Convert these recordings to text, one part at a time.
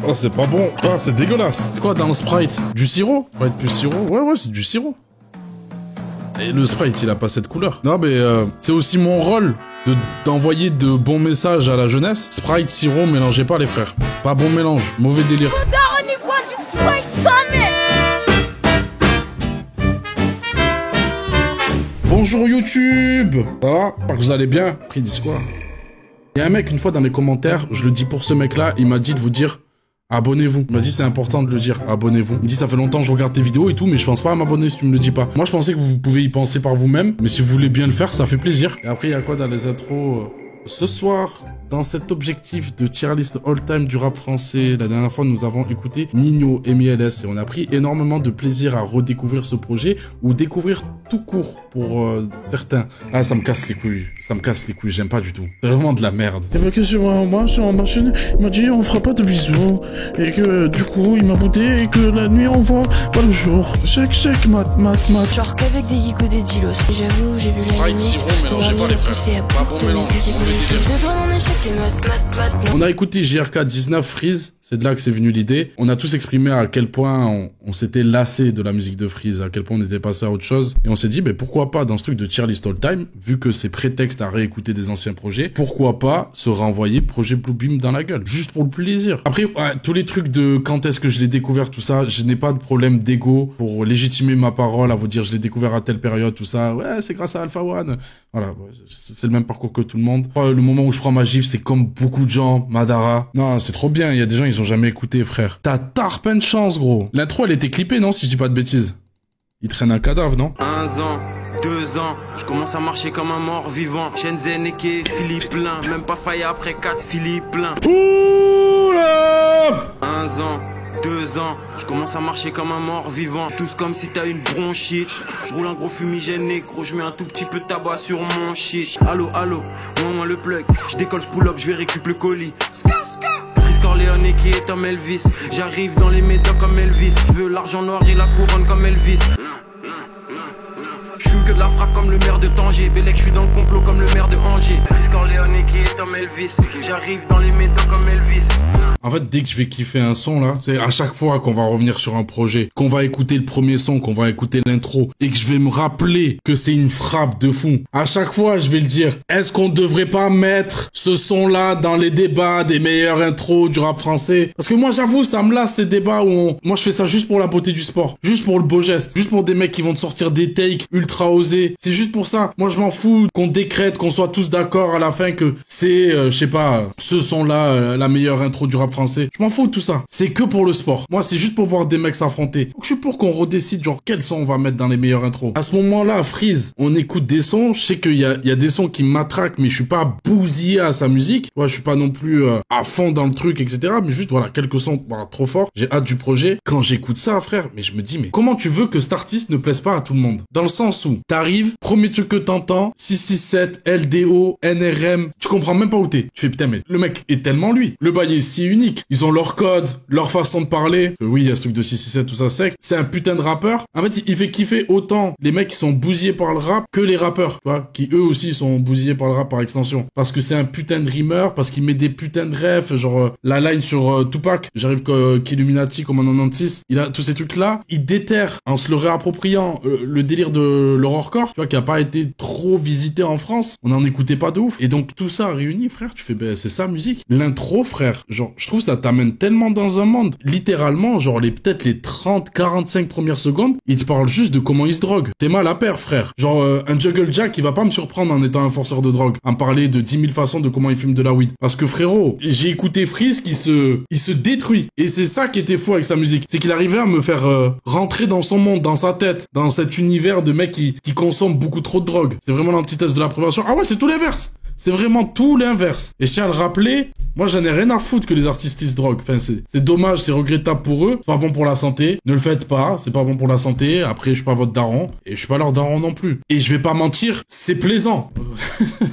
Oh, c'est pas bon. Ah, c'est dégueulasse. C'est quoi dans le Sprite? Du sirop? Sprite plus sirop? Ouais, c'est du sirop. Et le Sprite, il a pas cette couleur. Non, mais c'est aussi mon rôle d'envoyer de bons messages à la jeunesse. Sprite, sirop, mélangez pas les frères. Pas bon mélange, mauvais délire. Bonjour YouTube. Ça va? J'espère que vous allez bien. Après, ils disent quoi? Il y a un mec, une fois dans les commentaires, je le dis pour ce mec-là, il m'a dit de vous dire abonnez-vous. Il m'a dit c'est important de le dire, abonnez-vous. Il me dit ça fait longtemps que je regarde tes vidéos et tout, mais je pense pas à m'abonner si tu me le dis pas. Moi je pensais que vous pouvez y penser par vous-même, mais si vous voulez bien le faire, ça fait plaisir. Et après il y a quoi dans les intros ce soir, dans cet objectif de tier list all-time du rap français, la dernière fois nous avons écouté Nino et MLS et on a pris énormément de plaisir à redécouvrir ce projet ou découvrir tout court pour certains. Ah, ça me casse les couilles, j'aime pas du tout. C'est vraiment de la merde. Et bah que sur ma machine, il m'a dit on fera pas de bisous et que du coup il m'a boudé et que la nuit on voit pas le jour. Chèque, mat. Genre qu'avec des geeks ou des dilos. J'avoue, j'ai vu la limite. On a écouté JRK 19 Freeze, c'est de là que c'est venu l'idée. On a tous exprimé à quel point on s'était lassé de la musique de Freeze, à quel point on était passé à autre chose. Et on s'est dit, pourquoi pas dans ce truc de tier list all time, vu que c'est prétexte à réécouter des anciens projets, pourquoi pas se renvoyer projet Bluebeam dans la gueule, juste pour le plaisir. Après, tous les trucs de quand est-ce que je l'ai découvert, tout ça, je n'ai pas de problème d'ego pour légitimer ma parole, à vous dire je l'ai découvert à telle période, tout ça. Ouais, c'est grâce à Alpha One. Voilà, c'est le même parcours que tout le monde. Le moment où je prends ma gifle, c'est comme beaucoup de gens, Madara. Non, c'est trop bien, il y a des gens, ils ont jamais écouté, frère. T'as tarpin de chance, gros. L'intro, elle était clippée, non, si je dis pas de bêtises. Il traîne un cadavre, non? 1 an, 2 ans, je commence à marcher comme un mort vivant. Shenzhen et Philippe plein, même pas failli après 4 Philippe plein. Oula! 1 an, 2 ans, je commence à marcher comme un mort vivant. Tous comme si t'as une bronchite. Je roule un gros fumigène négro, je mets un tout petit peu de tabac sur mon shit. Allô, moi le plug. Je décolle, je pull up, je vais récupérer le colis. Chris Corleone qui est comme Elvis. J'arrive dans les médocs comme Elvis. Je veux l'argent noir et la couronne comme Elvis. Je fume que de la frappe comme le maire de Tanger. Bellec, je suis dans le complot comme le maire de Angers. Chris Corleone qui est comme Elvis. J'arrive dans les médocs comme Elvis. En fait, dès que je vais kiffer un son, là, c'est à chaque fois qu'on va revenir sur un projet, qu'on va écouter le premier son, qu'on va écouter l'intro, et que je vais me rappeler que c'est une frappe de fou. À chaque fois, je vais le dire. Est-ce qu'on devrait pas mettre ce son-là dans les débats des meilleures intros du rap français? Parce que moi, j'avoue, ça me lasse ces débats où moi, je fais ça juste pour la beauté du sport. Juste pour le beau geste. Juste pour des mecs qui vont te sortir des takes ultra osés. C'est juste pour ça. Moi, je m'en fous qu'on décrète, qu'on soit tous d'accord à la fin que c'est, je sais pas, ce son-là, la meilleure intro du rap français. Je m'en fous de tout ça. C'est que pour le sport. Moi, c'est juste pour voir des mecs s'affronter. Donc, je suis pour qu'on redécide, genre, quel son on va mettre dans les meilleures intros. À ce moment-là, Freeze, on écoute des sons. Je sais qu'il y a des sons qui m'attraquent, mais je suis pas bousillé à sa musique. Ouais, je suis pas non plus à fond dans le truc, etc. Mais juste, voilà, quelques sons trop forts. J'ai hâte du projet. Quand j'écoute ça, frère, mais je me dis, mais comment tu veux que cet artiste ne plaise pas à tout le monde? Dans le sens où, t'arrives, premier truc que t'entends, 667, LDO, NRM, tu comprends même pas où t'es. Tu fais, putain, mais le mec est tellement lui. Le bail est si unique. Ils ont leur code, leur façon de parler. Oui, il y a ce truc de 667, tout ça sec. C'est un putain de rappeur. En fait, il fait kiffer autant les mecs qui sont bousillés par le rap que les rappeurs, tu vois, qui eux aussi sont bousillés par le rap par extension. Parce que c'est un putain de rimeur, parce qu'il met des putains de refs, genre la line sur Tupac, j'arrive qu'Illuminati comme en 96. Il a tous ces trucs-là. Il déterre en se le réappropriant le délire de l'horrorcore, tu vois, qui a pas été trop visité en France. On en écoutait pas de ouf. Et donc tout ça réuni, frère, tu fais, c'est ça musique. L'intro, frère, genre, je trouve ça t'amène tellement dans un monde. Littéralement, genre peut-être les 30, 45 premières secondes, il te parle juste de comment il se drogue. T'es mal à pair, frère. Genre un Juggle Jack, il va pas me surprendre en étant un forceur de drogue, à me parler de 10 000 façons de comment il fume de la weed. Parce que frérot, j'ai écouté Freeze il se détruit. Et c'est ça qui était fou avec sa musique. C'est qu'il arrivait à me faire rentrer dans son monde, dans sa tête, dans cet univers de mecs qui consomment beaucoup trop de drogue. C'est vraiment l'antithèse de la prévention. Ah ouais, c'est tout l'inverse. C'est vraiment tout l'inverse. Et je tiens à le rappeler, moi j'en ai rien à foutre que les artistes ils se droguent. Enfin c'est dommage, c'est regrettable pour eux. C'est pas bon pour la santé. Ne le faites pas, c'est pas bon pour la santé. Après je suis pas votre daron et je suis pas leur daron non plus. Et je vais pas mentir, c'est plaisant.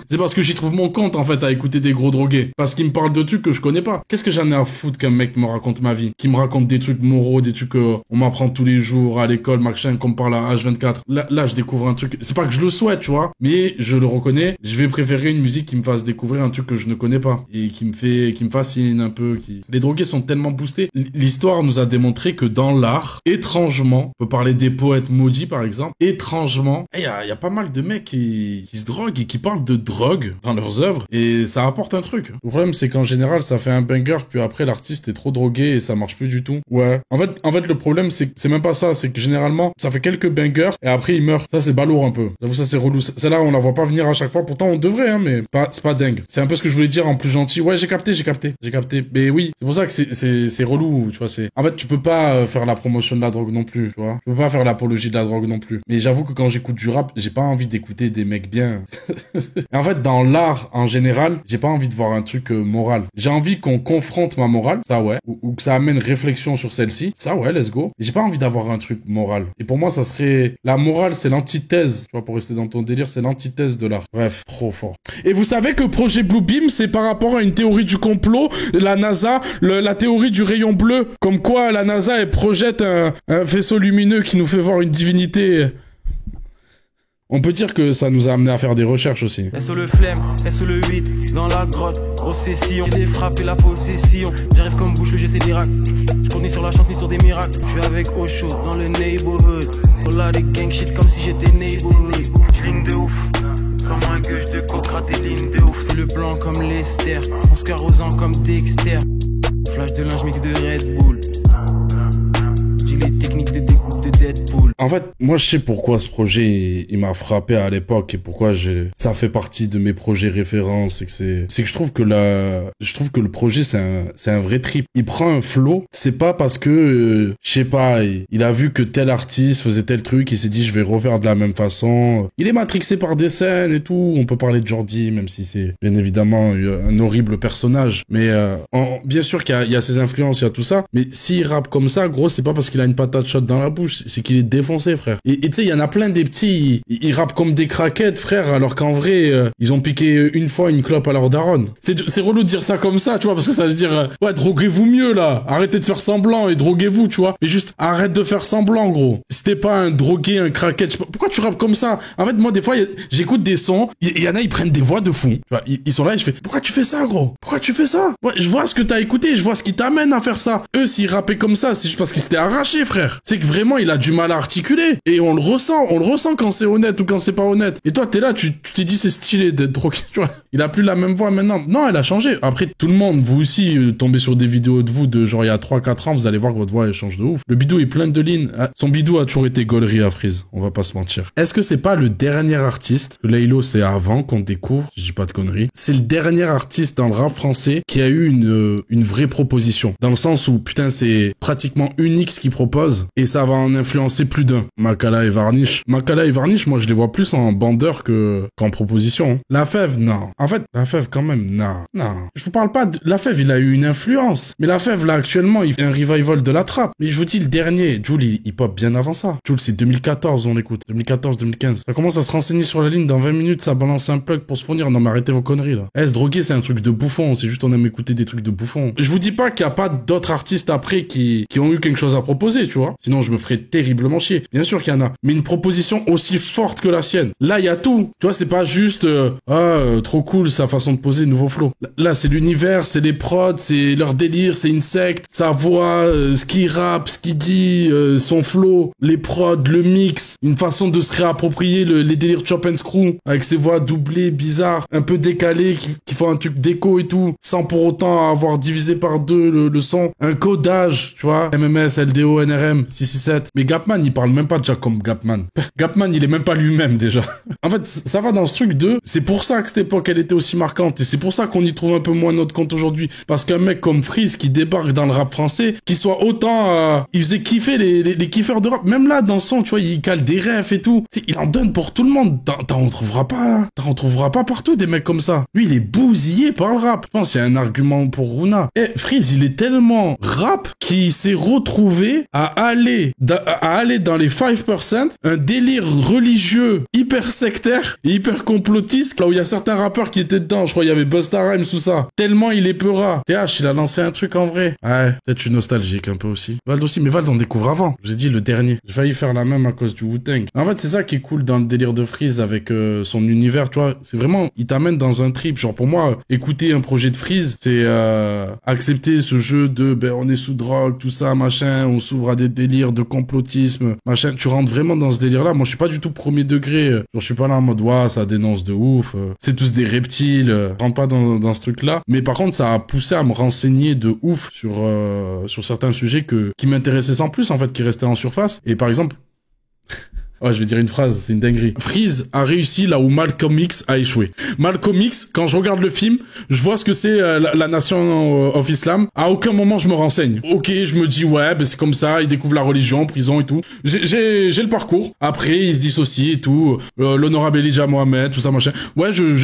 C'est parce que j'y trouve mon compte en fait à écouter des gros drogués. Parce qu'ils me parlent de trucs que je connais pas. Qu'est-ce que j'en ai à foutre qu'un mec me raconte ma vie, qui me raconte des trucs moraux, des trucs on m'apprend tous les jours à l'école, machin, qu'on me parle à H24. Là je découvre un truc. C'est pas que je le souhaite, tu vois, mais je le reconnais. Je vais préférer une musique musique qui me fasse découvrir un truc que je ne connais pas et qui me fascine un peu. Les drogués sont tellement boostés. L'histoire nous a démontré que dans l'art, étrangement, on peut parler des poètes maudits par exemple, étrangement, il y a pas mal de mecs qui se droguent et qui parlent de drogue dans leurs œuvres et ça apporte un truc. Le problème c'est qu'en général ça fait un banger puis après l'artiste est trop drogué et ça marche plus du tout. Ouais. En fait le problème c'est même pas ça, c'est que généralement ça fait quelques bangers et après il meurt. Ça c'est balourd un peu. J'avoue ça c'est relou. Celle-là on la voit pas venir à chaque fois. Pourtant on devrait mais c'est pas dingue. C'est un peu ce que je voulais dire en plus gentil. Ouais j'ai capté. Mais oui, c'est pour ça que c'est relou, tu vois. En fait tu peux pas faire la promotion de la drogue non plus, tu vois. Tu peux pas faire l'apologie de la drogue non plus. Mais j'avoue que quand j'écoute du rap, j'ai pas envie d'écouter des mecs bien. Et en fait dans l'art en général, j'ai pas envie de voir un truc moral. J'ai envie qu'on confronte ma morale, ça ouais, ou que ça amène réflexion sur celle-ci, ça ouais, let's go. Et j'ai pas envie d'avoir un truc moral. Et pour moi ça serait la morale, c'est l'antithèse, tu vois, pour rester dans ton délire, c'est l'antithèse de l'art. Bref, trop fort. Et vous savez que projet Bluebeam, c'est par rapport à une théorie du complot, la NASA, la théorie du rayon bleu, comme quoi la NASA elle projette un vaisseau lumineux qui nous fait voir une divinité. On peut dire que ça nous a amené à faire des recherches aussi. SO le flemme, SO le 8, dans la grotte, grosse session. J'ai des frappes et la possession. J'arrive comme bouche, j'ai des miracles. Je compte ni sur la chance ni sur des miracles. Je suis avec Osho dans le neighborhood. Oh là des gang shit comme si j'étais neighborhood. J'ligne de ouf, comme un gueule de coca, des lignes de ouf. C'est le blanc comme Lester, France carrosant comme Dexter. Flash de linge mix de Red Bull. J'ai les techniques de découpe de Deadpool. En fait, moi je sais pourquoi ce projet il m'a frappé à l'époque et pourquoi ça fait partie de mes projets références. C'est que je trouve que le projet c'est un vrai trip. Il prend un flow, c'est pas parce que je sais pas, il a vu que tel artiste faisait tel truc, il s'est dit je vais refaire de la même façon. Il est matrixé par des scènes et tout. On peut parler de Jordi, même si c'est bien évidemment un horrible personnage, mais bien sûr qu'il y a ses influences, il y a tout ça, mais s'il rappe comme ça, gros, c'est pas parce qu'il a une patate chaude dans la bouche, c'est qu'il est défoncé, frère. Et tu sais, il y en a plein des petits, ils rappent comme des craquettes, frère, alors qu'en vrai, ils ont piqué une fois une clope à leur daronne. C'est relou de dire ça comme ça, tu vois, parce que ça veut dire, ouais, droguez-vous mieux, là. Arrêtez de faire semblant et droguez-vous, tu vois. Mais juste, arrête de faire semblant, gros. Si t'es pas un drogué, un craquette, je sais pas, pourquoi tu rappes comme ça? En fait, moi, des fois, j'écoute des sons, il y en a, ils prennent des voix de fond. Tu vois, ils sont là et je fais, pourquoi tu fais ça, gros? Pourquoi tu fais ça? Ouais, je vois ce que t'as écouté, je vois ce qui t'amène à faire ça. Eux, s'ils rappaient comme ça, c'est juste parce qu'ils s'étaient arrachés, frère. C'est que vraiment, il a du mal à articuler. Et on le ressent quand c'est honnête ou quand c'est pas honnête. Et toi, t'es là, tu t'es dit c'est stylé d'être drogué, tu vois. Il a plus la même voix maintenant. Non, elle a changé. Après, tout le monde, vous aussi, tombez sur des vidéos de vous de genre il y a 3-4 ans, vous allez voir que votre voix, elle change de ouf. Le bidou est plein de lignes. Son bidou a toujours été gaulerie à Freeze. On va pas se mentir. Est-ce que c'est pas le dernier artiste, Laylo c'est avant qu'on découvre, je dis pas de conneries, c'est le dernier artiste dans le rap français qui a eu une vraie proposition. Dans le sens où, putain, c'est pratiquement unique ce qu'il propose et ça va en influencer plus d'un. Makala et Varnish, moi je les vois plus en bandeur qu'en proposition. La Fève, non. En fait, La Fève quand même, non. Je vous parle pas de... La Fève, il a eu une influence. Mais La Fève, là, actuellement, il fait un revival de la trappe. Mais je vous dis, le dernier, Jul, il pop bien avant ça. Jul, c'est 2014, on l'écoute. 2014-2015. Ça commence à se renseigner sur la ligne, dans 20 minutes, ça balance un plug pour se fournir. Non, mais arrêtez vos conneries, là. Se droguer, c'est un truc de bouffon. C'est juste, on aime écouter des trucs de bouffon. Je vous dis pas qu'il y a pas d'autres artistes après qui ont eu quelque chose à proposer, tu vois. Sinon, je me ferais terriblement chier. Bien sûr qu'il y en a. Mais une proposition aussi forte que la sienne. Là, il y a tout. Tu vois, c'est pas juste, trop cool, sa façon de poser, nouveau flow. Là, c'est l'univers, c'est les prods, c'est leur délire, c'est Insect, sa voix, ce qu'il rappe, ce qu'il dit, son flow, les prods, le mix, une façon de se réapproprier les délires Chop and Screw, avec ses voix doublées, bizarres, un peu décalées, qui font un truc d'écho et tout, sans pour autant avoir divisé par deux le son. Un codage, tu vois, MMS, LDO, NRM, 667. Mais Gapman, il parle même pas déjà comme Gapman. Gapman, il est même pas lui-même, déjà. En fait, ça va dans ce truc de... C'est pour ça que cette époque, elle était aussi marquante. Et c'est pour ça qu'on y trouve un peu moins notre compte aujourd'hui. Parce qu'un mec comme Freeze qui débarque dans le rap français, qui soit autant... il faisait kiffer les kiffeurs de rap. Même là, dans le son, tu vois, il cale des refs et tout. T'sais, il en donne pour tout le monde. T'en retrouveras pas partout des mecs comme ça. Lui, il est bousillé par le rap. Je pense qu'il y a un argument pour Runa. Freeze, il est tellement rap qu'il s'est retrouvé à aller dans dans les 5%, un délire religieux hyper sectaire et hyper complotiste, là où il y a certains rappeurs qui étaient dedans, je crois il y avait Busta Rhymes, tout ça. Tellement il est peura. TH, il a lancé un truc en vrai. Ouais, peut-être je suis nostalgique un peu aussi. Vald aussi, mais Vald on découvre avant. Je vous ai dit le dernier. J'ai failli faire la même à cause du Wu-Tang. En fait, c'est ça qui est cool dans le délire de Freeze avec son univers, tu vois. C'est vraiment, il t'amène dans un trip. Genre pour moi, écouter un projet de Freeze, c'est accepter ce jeu de on est sous drogue, tout ça, machin, on s'ouvre à des délires de complotisme, machin. Tu rentres vraiment dans ce délire-là. Moi, je suis pas du tout premier degré. Genre, je suis pas là en mode ça dénonce de ouf. C'est tous des reptiles. Je rentre pas dans ce truc-là. Mais par contre, ça a poussé à me renseigner de ouf sur certains sujets qui m'intéressaient sans plus, en fait, qui restaient en surface. Et par exemple, je vais dire une phrase, c'est une dinguerie. Freeze a réussi là où Malcolm X a échoué. Malcolm X, quand je regarde le film, je vois ce que c'est la nation of Islam. À aucun moment je me renseigne. Ok, je me dis c'est comme ça, il découvre la religion, prison et tout. J'ai le parcours. Après, il se dissocie et tout. L'honorable Elijah Mohammed, tout ça machin.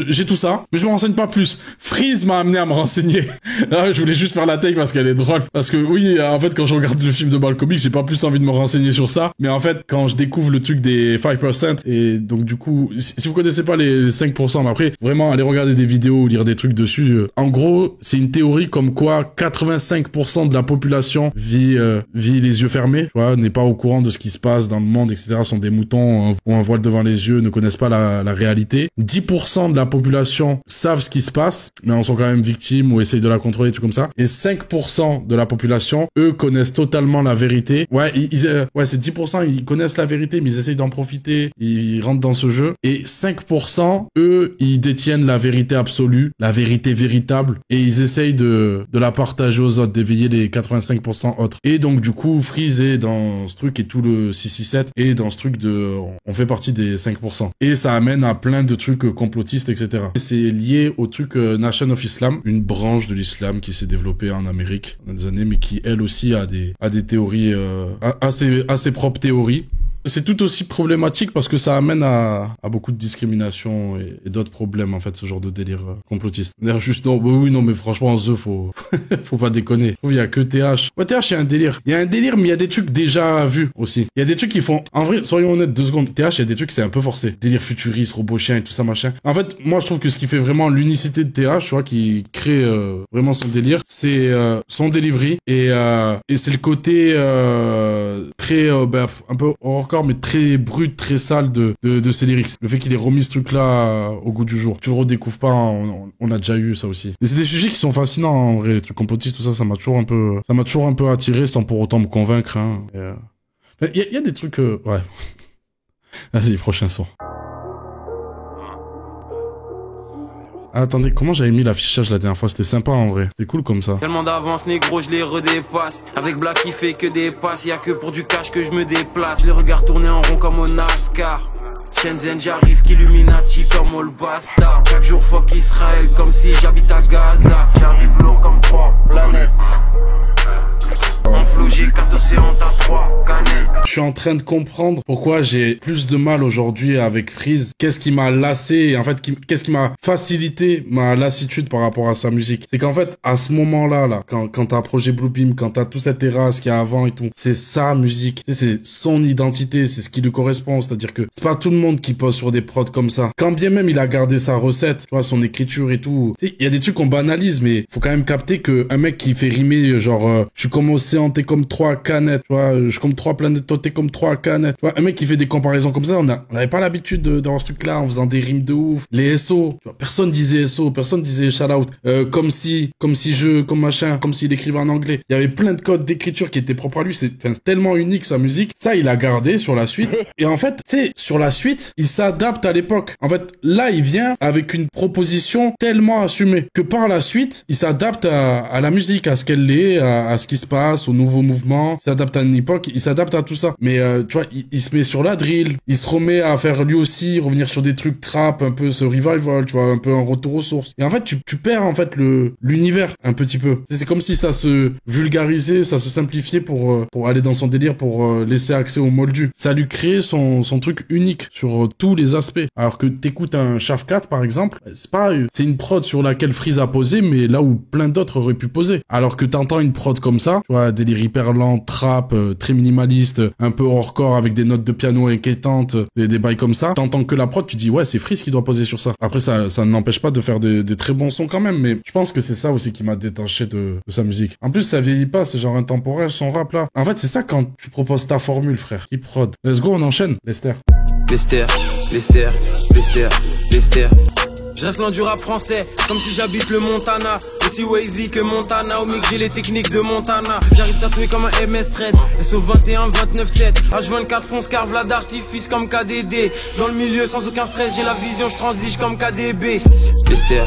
J'ai tout ça, mais je me renseigne pas plus. Freeze m'a amené à me renseigner. Je voulais juste faire la take parce qu'elle est drôle. Parce que oui, en fait, quand je regarde le film de Malcolm X, j'ai pas plus envie de me renseigner sur ça. Mais en fait, quand je découvre le truc des 5%, et donc du coup, si vous connaissez pas les 5%, mais après, vraiment, allez regarder des vidéos ou lire des trucs dessus. En gros, c'est une théorie comme quoi 85% de la population vit les yeux fermés, tu vois, n'est pas au courant de ce qui se passe dans le monde, etc., sont des moutons, ont un voile devant les yeux, ne connaissent pas la réalité. 10% de la population savent ce qui se passe, mais en sont quand même victimes ou essayent de la contrôler, tout comme ça. Et 5% de la population, eux, connaissent totalement la vérité. C'est 10%, ils connaissent la vérité, mais ils essayent d'en profiter, ils rentrent dans ce jeu. Et 5%, eux, ils détiennent la vérité absolue, la vérité véritable, et ils essayent de la partager aux autres, d'éveiller les 85% autres. Et donc, du coup, Freeze est dans ce truc, et tout le 667 est dans ce truc on fait partie des 5%. Et ça amène à plein de trucs complotistes, etc. Et c'est lié au truc Nation of Islam, une branche de l'islam qui s'est développée en Amérique dans des années, mais qui, elle aussi, a des théories, assez propres théories. C'est tout aussi problématique parce que ça amène à beaucoup de discrimination et d'autres problèmes, en fait, ce genre de délire complotiste. D'ailleurs, juste, non, mais franchement, faut pas déconner. Je trouve, il y a que TH. TH, il y a un délire. Il y a un délire, mais il y a des trucs déjà vus aussi. Il y a des trucs qui font, en vrai, soyons honnêtes, 2 secondes. TH, il y a des trucs, c'est un peu forcé. Délire futuriste, robot chien et tout ça, machin. En fait, moi, je trouve que ce qui fait vraiment l'unicité de TH, tu vois, qui crée vraiment son délire, c'est son delivery et c'est le côté très, un peu encore, mais très brut, très sale de ses lyrics. Le fait qu'il ait remis ce truc-là au goût du jour. Tu le redécouvres pas, on a déjà eu ça aussi. Et c'est des sujets qui sont fascinants, en vrai, les trucs complotistes, tout ça, ça m'a toujours un peu attiré sans pour autant me convaincre, hein. Il y a des trucs, ouais. Vas-y, prochain son. Attendez, comment j'avais mis l'affichage la dernière fois? C'était sympa en vrai. C'était cool comme ça. Tellement d'avance, négro, je les redépasse. Avec Black, il fait que des passes. Y'a que pour du cash que je me déplace. Les regards tournés en rond comme au NASCAR. Shenzhen, j'arrive qu'Illuminati comme All Bastard. Chaque jour, fuck Israël comme si j'habite à Gaza. J'arrive lourd comme 3 planètes. En flou, j'ai 4 océans, t'as 3 canettes. Je suis en train de comprendre pourquoi j'ai plus de mal aujourd'hui avec Freeze. Qu'est-ce qui m'a lassé et en fait, qu'est-ce qui m'a facilité ma lassitude par rapport à sa musique. C'est qu'en fait, à ce moment-là, quand t'as Projet Bluebeam, quand t'as tout cet Eras qu'il y a avant et tout, c'est sa musique. C'est son identité, c'est ce qui lui correspond. C'est-à-dire que c'est pas tout le monde qui pose sur des prods comme ça. Quand bien même il a gardé sa recette, tu vois, son écriture et tout. Il y a des trucs qu'on banalise, mais faut quand même capter que un mec qui fait rimer, genre, je suis comme océan, t'es comme 3 canettes, tu vois, je suis comme 3 planètes, toi t'es comme 3 canettes. Tu vois, un mec qui fait des comparaisons comme ça, on n'avait pas l'habitude d'avoir ce truc-là en faisant des rimes de ouf. Les SO, tu vois, personne disait SO, personne disait shout out, comme si comme machin, comme s'il écrivait en anglais. Il y avait plein de codes d'écriture qui étaient propres à lui, c'est tellement unique sa musique. Ça, il a gardé sur la suite. Et en fait, tu sais, sur la suite, il s'adapte à l'époque. En fait, là, il vient avec une proposition tellement assumée que par la suite, il s'adapte à la musique, à ce qu'elle est, à ce qui se passe, au nouveau mouvement, il s'adapte à une époque, il s'adapte à tout ça. Mais tu vois, il se met sur la drill, il se remet à faire lui aussi, revenir sur des trucs trap, un peu ce revival, tu vois, un peu un retour aux sources. Et en fait, tu perds en fait l'univers un petit peu. C'est comme si ça se vulgarisait, ça se simplifiait pour aller dans son délire, pour laisser accès au moldu. Ça lui crée son truc unique sur tous les aspects. Alors que t'écoutes un Shafkat par exemple, c'est une prod sur laquelle Freeze a posé, mais là où plein d'autres auraient pu poser. Alors que t'entends une prod comme ça, tu vois, délire délire hyper lent, trap, très minimaliste, un peu hardcore avec des notes de piano inquiétantes, des bails comme ça. T'entends que la prod, tu dis ouais, c'est Freeze qui doit poser sur ça. Après ça n'empêche pas de faire des très bons sons quand même, mais je pense que c'est ça aussi qui m'a détaché de sa musique. En plus, ça vieillit pas, c'est genre intemporel son rap là. En fait, c'est ça quand tu proposes ta formule, frère. Qui prod. Let's go, on enchaîne. Lester. Je reste loin du rap français, comme si j'habite le Montana. Aussi wavy que Montana, au mix j'ai les techniques de Montana. J'arrive tatoué comme un MS-13, SO 21, 29-7 H24 fonce carve d'artifice comme KDD. Dans le milieu sans aucun stress, j'ai la vision, je transige comme KDB. Lester.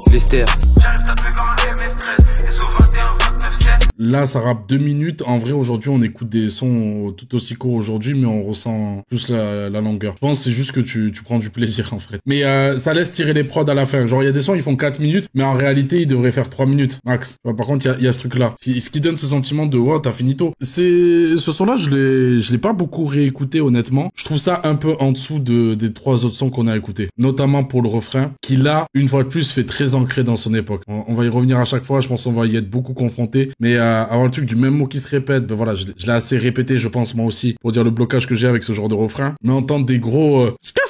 J'arrive tatoué comme un MS-13, SO 21, 29-7. Là, ça rappe 2 minutes. En vrai, aujourd'hui, on écoute des sons tout aussi courts aujourd'hui, mais on ressent plus la longueur. Je pense que c'est juste que tu prends du plaisir, en fait. Mais ça laisse tirer les prods à la fin. Genre, il y a des sons, ils font 4 minutes, mais en réalité, ils devraient faire 3 minutes, max. Par contre, il y a ce truc-là. Ce qui donne ce sentiment de, wow, t'as finito. Ce son-là, je l'ai pas beaucoup réécouté, honnêtement. Je trouve ça un peu en dessous des 3 autres sons qu'on a écoutés. Notamment pour le refrain, qui là, une fois de plus, fait très ancré dans son époque. On va y revenir à chaque fois. Je pense qu'on va y être beaucoup confronté. Mais avoir le truc du même mot qui se répète, ben voilà, je l'ai assez répété, je pense, moi aussi, pour dire le blocage que j'ai avec ce genre de refrain. Mais entendre des gros ska,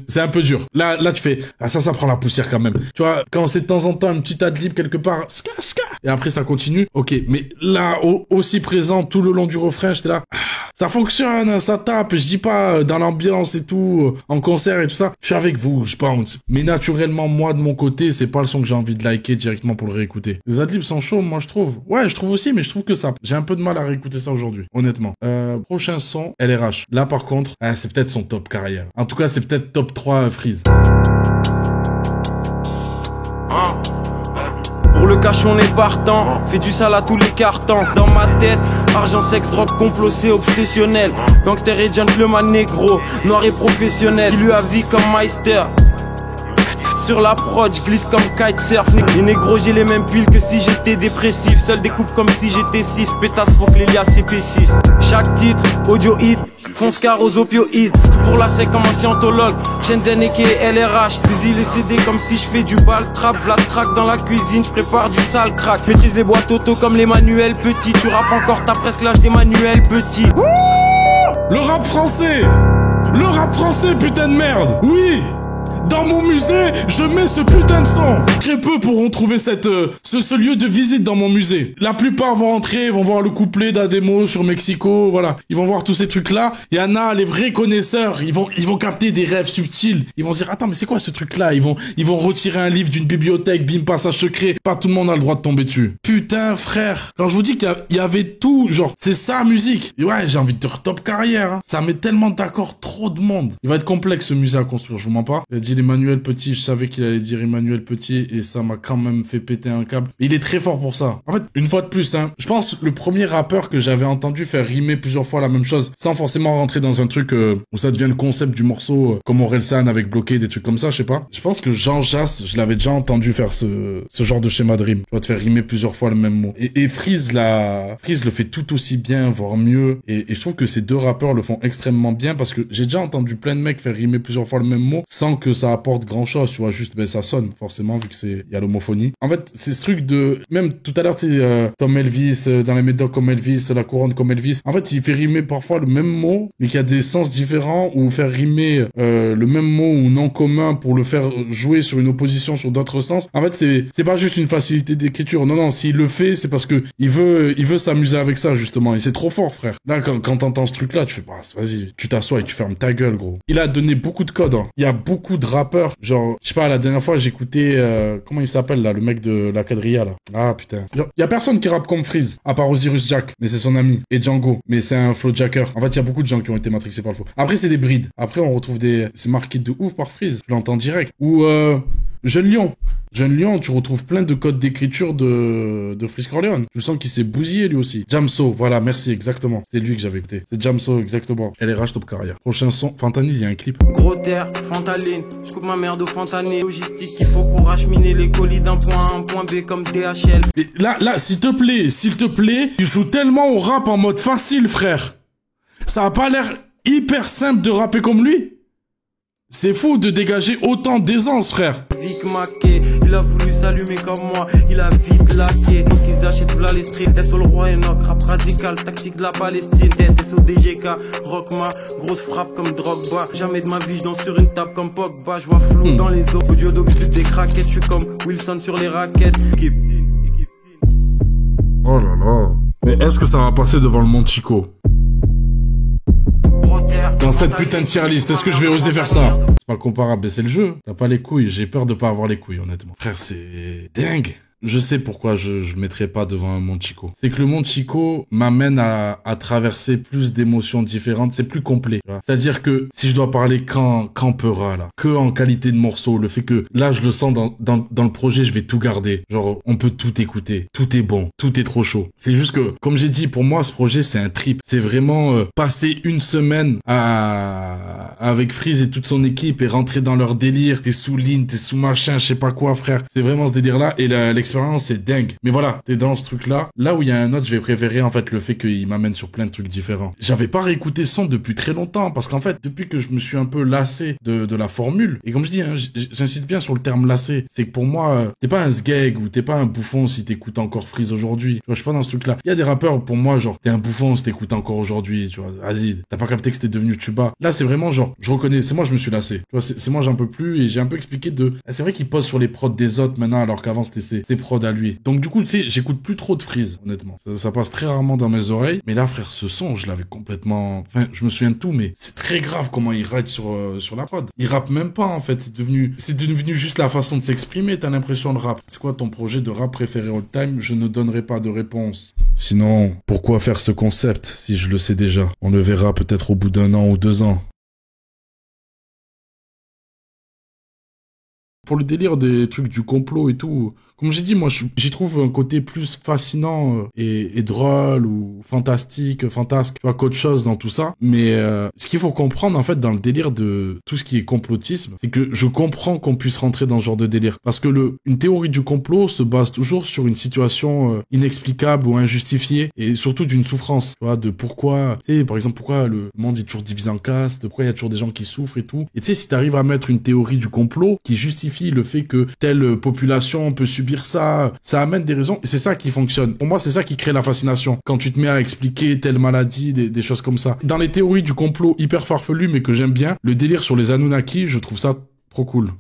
c'est un peu dur. Là, tu fais, ça prend la poussière quand même. Tu vois, quand c'est de temps en temps un petit adlib quelque part, ska, et après ça continue, ok. Mais là, aussi présent tout le long du refrain, j'étais là, ça fonctionne, ça tape, je dis pas dans l'ambiance et tout, en concert et tout ça, je suis avec vous, je pense. Mais naturellement, moi, de mon côté, c'est pas le son que j'ai envie de liker directement pour le réécouter. Les adlibs sont chauds, moi, je trouve. Ouais, je trouve aussi, mais je trouve que ça, j'ai un peu de mal à réécouter ça aujourd'hui, honnêtement. Prochain son, LRH. Là, par contre, c'est peut-être son top carrière. En tout cas, c'est peut-être top 3 Freeze. Pour le cash on est partant, fais du sale à tous les cartons. Dans ma tête, argent, sexe, drogue, complot, c'est obsessionnel. Gangster et gentleman négro, noir et professionnel. Il lui a vie comme Meister. Sur la prod, je glisse comme kitesurf. Les négros, j'ai les mêmes piles que si j'étais dépressif. Seul découpe comme si j'étais 6. Pétasse pour que l'Elia CP6. Chaque titre, audio hit, fonce car aux opioïdes. Tout pour la sec comme un scientologue. Shenzhen et LRH. Fusil les CD comme si je fais du bal trap. Vlad track dans la cuisine, je prépare du sale crack. Maîtrise les boîtes auto comme les manuels petits. Tu rappes encore, t'as presque l'âge des manuels petits. Le rap français, putain de merde. Oui. Dans mon musée, je mets ce putain de son. Très peu pourront trouver ce lieu de visite dans mon musée. La plupart vont entrer, vont voir le couplet d'Ademo sur Mexico, voilà. Ils vont voir tous ces trucs-là. Il y en a, les vrais connaisseurs, ils vont capter des rêves subtils. Ils vont se dire, attends, mais c'est quoi ce truc-là? Ils vont retirer un livre d'une bibliothèque, bim, passage secret. Pas tout le monde a le droit de tomber dessus. Putain, frère. Quand je vous dis qu'il y avait tout, genre, c'est ça, musique. Et ouais, j'ai envie de dire top carrière, hein. Ça met tellement d'accord trop de monde. Il va être complexe, ce musée à construire, je vous mens pas. Il a dit Emmanuel Petit, je savais qu'il allait dire Emmanuel Petit et ça m'a quand même fait péter un câble. Il est très fort pour ça. En fait, une fois de plus, hein, je pense le premier rappeur que j'avais entendu faire rimer plusieurs fois la même chose, sans forcément rentrer dans un truc où ça devient le concept du morceau, comme Orelsan avec Bloqué, des trucs comme ça, je sais pas. Je pense que Jean Jass, je l'avais déjà entendu faire ce genre de schéma de rime. Tu vas te faire rimer plusieurs fois le même mot. Et Freeze le fait tout aussi bien, voire mieux. Et je trouve que ces deux rappeurs le font extrêmement bien parce que j'ai déjà entendu plein de mecs faire rimer plusieurs fois le même mot sans que ça apporte grand chose, tu vois, juste, ça sonne, forcément, vu que il y a l'homophonie. En fait, c'est ce truc de, même tout à l'heure, tu sais, Tom Elvis, dans les médocs comme Elvis, la couronne comme Elvis. En fait, il fait rimer parfois le même mot, mais qui a des sens différents, ou faire rimer, le même mot ou non commun pour le faire jouer sur une opposition sur d'autres sens. En fait, c'est pas juste une facilité d'écriture. Non, s'il le fait, c'est parce que il veut s'amuser avec ça, justement. Et c'est trop fort, frère. Là, quand t'entends ce truc-là, tu fais, vas-y, tu t'assois et tu fermes ta gueule, gros. Il a donné beaucoup de codes, hein. Il y a beaucoup de rappeurs, genre, je sais pas, la dernière fois, j'écoutais, comment il s'appelle, là, le mec de la quadrilla, là. Ah, putain. Genre, y a personne qui rappe comme Freeze, à part Osiris Jack, mais c'est son ami. Et Django, mais c'est un flowjacker. En fait, il y a beaucoup de gens qui ont été matrixés par le flow. Après, c'est des brides. Après, on retrouve c'est marqué de ouf par Freeze. Je l'entends direct. Ou, Jeune Lion, tu retrouves plein de codes d'écriture de Freeze Corleone. Je sens qu'il s'est bousillé lui aussi. Jamso, voilà, merci, exactement. C'était lui que j'avais écouté. C'est Jamso, exactement. LRH top carrière. Prochain son, Fentanyl, il y a un clip. Gros terre, Fantaline, je coupe ma merde au fentanyl. Logistique qu'il faut pour acheminer les colis d'un point A à un point B comme DHL. Et là, s'il te plaît, tu joues tellement au rap en mode facile, frère. Ça a pas l'air hyper simple de rapper comme lui. C'est fou de dégager autant d'aisance, frère. Vic Maquet, il a voulu s'allumer comme moi, il a vite laqué. Donc ils achètent v'là les streets, SO le roi Enoch, rap radical, tactique de la Palestine. Tête SODGK, Rockma, grosse frappe comme Drogba. Jamais de ma vie je danse sur une table comme Pogba. Je vois flou dans les eaux, audio d'obus des craquettes. Je suis comme Wilson sur les raquettes. Oh là là. Mais est-ce que ça va passer devant le Monde Chico? Dans cette putain de tier list, est-ce que je vais oser faire ça? C'est pas comparable, mais c'est le jeu. T'as pas les couilles, j'ai peur de pas avoir les couilles, honnêtement. Frère, c'est dingue. Je sais pourquoi je mettrai pas devant un Monde Chico. C'est que le Monde Chico m'amène à traverser plus d'émotions différentes. C'est plus complet. C'est-à-dire que si je dois parler qu'en Peura, là, que en qualité de morceau, le fait que là, je le sens dans le projet, je vais tout garder. Genre, on peut tout écouter. Tout est bon. Tout est trop chaud. C'est juste que, comme j'ai dit, pour moi, ce projet, c'est un trip. C'est vraiment passer une semaine avec Freeze et toute son équipe et rentrer dans leur délire. T'es sous ligne, t'es sous machin, je sais pas quoi, frère. C'est vraiment ce délire-là. Et l'expérience, c'est dingue. Mais voilà, t'es dans ce truc-là. Là où il y a un autre, je vais préférer, en fait, le fait qu'il m'amène sur plein de trucs différents. J'avais pas réécouté son depuis très longtemps, parce qu'en fait, depuis que je me suis un peu lassé de la formule, et comme je dis, hein, j'insiste bien sur le terme lassé, c'est que pour moi, t'es pas un sgeg ou t'es pas un bouffon si t'écoutes encore Freeze aujourd'hui. Tu vois, je suis pas dans ce truc-là. Il y a des rappeurs, pour moi, genre, t'es un bouffon si t'écoutes encore aujourd'hui, tu vois. Vas-y, t'as pas capté que c'était devenu Tuba. Là, c'est vraiment genre, je reconnais, c'est moi, je me suis lassé. Tu vois, c'est moi, j'en peux plus, et j'ai un peu expliqué c'est vrai qu'il pose sur les prods des autres maintenant, alors qu'avant, c'était ses prods à lui. Donc, du coup, tu sais, j'écoute plus trop de Freeze, honnêtement. Ça passe très rarement dans mes oreilles. Mais là, frère, ce son, je l'avais complètement, enfin, je me souviens de tout, mais c'est très grave comment il ride sur la prod. Il rappe même pas, en fait. C'est devenu juste la façon de s'exprimer, t'as l'impression de rap. C'est quoi ton projet de rap préféré all time? Je ne donnerai pas de réponse. Sinon, pourquoi faire ce concept si je le sais déjà? On le verra peut-être au bout d'1 an ou 2 ans. Pour le délire des trucs du complot et tout, comme j'ai dit, moi, j'y trouve un côté plus fascinant et drôle ou fantastique, fantasque, tu vois, qu'autre chose dans tout ça. Mais ce qu'il faut comprendre, en fait, dans le délire de tout ce qui est complotisme, c'est que je comprends qu'on puisse rentrer dans ce genre de délire. Parce que une théorie du complot se base toujours sur une situation inexplicable ou injustifiée, et surtout d'une souffrance, tu vois, de pourquoi, tu sais, par exemple, pourquoi le monde est toujours divisé en castes, pourquoi il y a toujours des gens qui souffrent et tout. Et tu sais, si t'arrives à mettre une théorie du complot qui justifie le fait que telle population peut subir ça amène des raisons, et c'est ça qui fonctionne. Pour moi, c'est ça qui crée la fascination. Quand tu te mets à expliquer telle maladie, des choses comme ça. Dans les théories du complot hyper farfelues, mais que j'aime bien, le délire sur les Anunnaki, je trouve ça trop cool.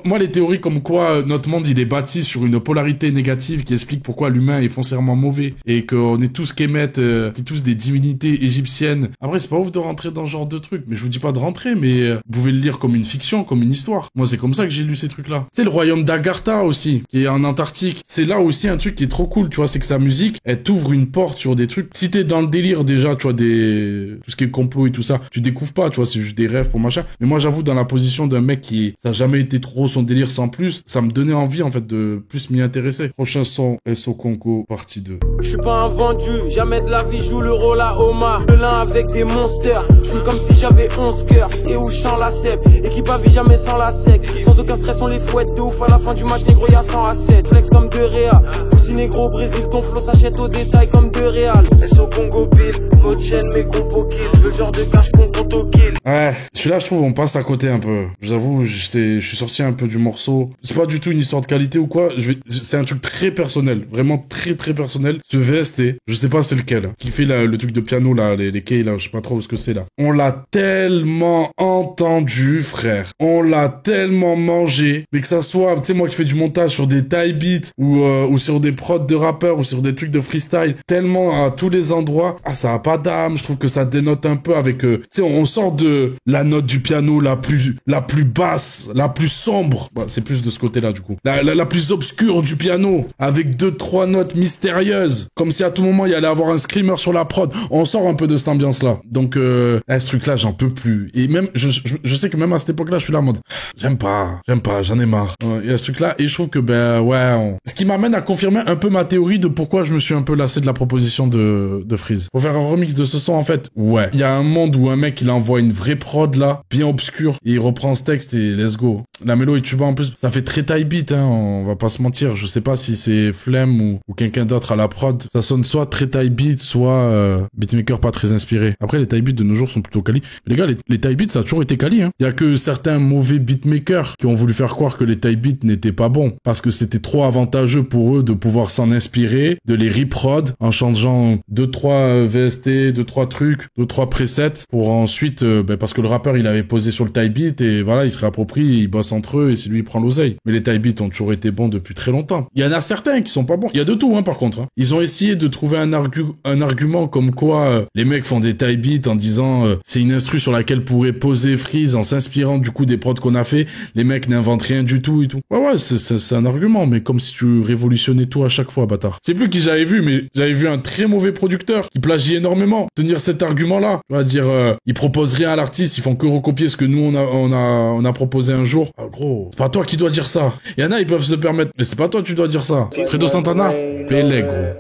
Moi, les théories comme quoi notre monde, il est bâti sur une polarité négative qui explique pourquoi l'humain est foncièrement mauvais et qu'on est tous qu'émettent, tous des divinités égyptiennes. Après, c'est pas ouf de rentrer dans ce genre de truc, mais je vous dis pas de rentrer, mais vous pouvez le lire comme une fiction, comme une histoire. Moi, c'est comme ça que j'ai lu ces trucs-là. C'est le royaume d'Agartha aussi, qui est en Antarctique. C'est là aussi un truc qui est trop cool, tu vois, c'est que sa musique, elle t'ouvre une porte sur des trucs. Si t'es dans le délire déjà, tu vois, tout ce qui est complot et tout ça, tu découvres pas, tu vois, c'est juste des rêves pour machin. Mais moi, j'avoue, dans la position d'un mec ça a jamais été trop son délire sans plus, ça me donnait envie en fait de plus m'y intéresser. Prochain son, SO Congo, partie 2. Je suis pas un vendu, jamais de la vie joue le rôle à Oma. Le lin avec des monsters, je fume comme si j'avais 11 cœurs. Et où je chante la cèpe, équipe à vie jamais sans la sec. Sans aucun stress on les fouette de ouf à la fin du match, négro y'a 100 à 7. Flex comme de Réa, Poussi négro au Brésil, ton flow s'achète au détail comme de Réal. SO Congo Bill, Coach mes compos kill. Veux le genre de cash qu'on compte au kill. Ouais, celui-là je trouve on passe à côté un peu. J'avoue, je suis sorti un peu du morceau. C'est pas du tout une histoire de qualité ou quoi. C'est un truc très personnel, vraiment très très personnel. Ce VST, je sais pas c'est lequel, qui fait le truc de piano là, les keys là, je sais pas trop ce que c'est là. On l'a tellement entendu, frère. On l'a tellement mangé, mais que ça soit, tu sais moi qui fais du montage sur des tie beats ou sur des prods de rappeurs ou sur des trucs de freestyle, tellement à tous les endroits. Ah ça a pas d'âme. Je trouve que ça dénote un peu avec, tu sais on sort de la note du piano la plus basse, la plus sombre, bah, c'est plus de ce côté-là du coup. La plus obscure du piano, avec 2-3 notes mystérieuses, comme si à tout moment il y allait avoir un screamer sur la prod. On sort un peu de cette ambiance-là. Donc, ce truc-là, j'en peux plus. Et même, je sais que même à cette époque-là, je suis là en mode, j'aime pas, j'en ai marre. Il y a ce truc-là, et je trouve que, ce qui m'amène à confirmer confirmer un peu ma théorie de pourquoi je me suis un peu lassé de la proposition de Freeze. Pour faire un remix de ce son, en fait, ouais. Il y a un monde où un mec, il envoie une vraie prod, là, bien obscure, et il reprend ce texte et let's go. La mélo et tuba, en plus, ça fait très type beat, hein, on va pas se mentir. Je sais pas si c'est Flemme ou quelqu'un d'autre à la prod. Ça sonne soit très type beat, soit beatmaker pas très inspiré. Après, les type beats de nos jours sont plutôt quali. Mais les gars, les type beats, ça a toujours été quali, hein. Il y a que certains mauvais beatmakers qui ont voulu faire croire que les type beats n'étaient pas bons. Parce que c'était trop avantageux pour eux de pouvoir s'en inspirer, de les reprod en changeant 2-3 VST, 2-3 trucs, 2-3 presets pour ensuite, parce que le rappeur, il avait posé sur le type beat et voilà, il se réapproprie, il bosse entre eux et c'est lui qui prend l'oseille. Mais les type beats ont toujours été bons depuis très longtemps. Il y en a certains qui sont pas bons. Il y a de tout, hein, par contre, hein. Ils ont essayé de trouver un argument comme quoi les mecs font des type beats en disant c'est une instru sur laquelle pourrait poser Freeze en s'inspirant du coup des prods qu'on a fait. Les mecs n'inventent rien du tout et tout. Ouais, c'est un argument, mais comme si tu révolutionnais tout à chaque fois, bâtard. Je sais plus qui j'avais vu, mais j'avais vu un très mauvais producteur qui plagie énormément. Tenir cet argument-là, on va dire, ils proposent rien à l'artiste, ils font que recopier ce que nous on a proposé un jour. Ah, gros, c'est pas toi qui dois dire ça. Il y en a, ils peuvent se permettre, mais c'est pas toi qui dois dire ça. Fredo Santana, Pelé, gros.